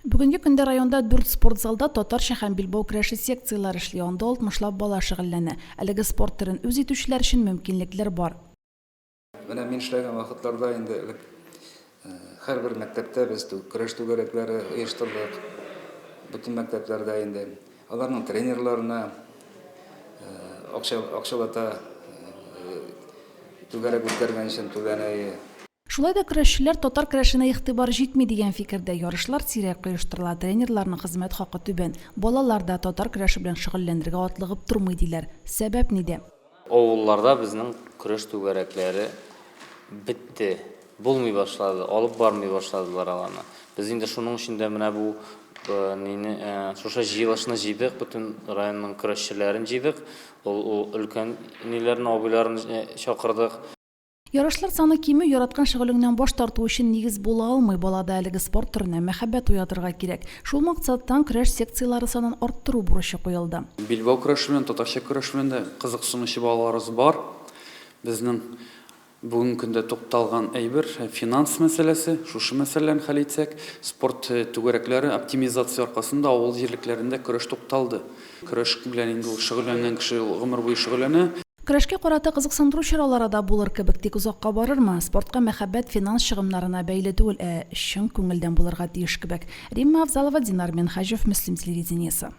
Бүгінгі күнде районда 4 спорт залда татарча һәм билбау көрәше секциялары эшли, анда 60лап бала шөгыльләнә. Әлеге спорт түрен үз итүчеләр өчен мөмкинлекләр бар. Менә мин эшләгән вакытларда инде һәрбер мәктәптә без көрәш түгәрәкләре оештырдык. Бөтен мәктәпләрдә инде аларның тренерларына акчалата түгәрәк үткәргән өчен түләнә. Шулай да көрәшчеләр татар көрәшенә игътибар җитми дигән фикердә. Ярышлар сирәк оештырыла, тренерларның хезмәт хакы түбән. Балалар да татар көрәше белән шөгыльләнергә атлыгып тормый диләр. Сәбәп нидә? Авылларда безнең көрәш түгәрәкләре битте. Булмый башлады, алып бармый башладылар аларны. Без инде шуның өчен дә менә бу шушы җыелышны җыйдык, бөтен районның көрәшчеләрен җыйдык. Ул өлкән ниләрне, абыйларны чакырдык. Ярышлар саны кимү яраткан шөгылеңнән баш тарту өчен нигез була алмый. Балада әлеге спорт түренә мәхәббәт уятырга кирәк. Шул максаттан көрәш секциялары санын арттыру бурычы куелды. Билбау көрәше белән, татарча көрәш белән дә кызыксынучы балаларыбыз бар. Безнең бүгенге көндә тукталган әйбер финанс мәсьәләсе. Шушы мәсьәләләрне хәл итсәк, спорт түгәрәкләре оптимизация аркасында авыл җирлекләрендә көрәш тукталды. Көрәш белән инде шөгыльләнгән кеше гомер буе шөгыльләнә. Көрәшкә карата кызыксындыру чаралары да булыр кебек, тик узакка барырмы? Спортка мәхәббәт финанс чыгымнарына бәйле түгел, чын күңелдән булырга тиеш кебек. Римма Авзалова, Динар Минхаҗев, Мөслим телевидениесе.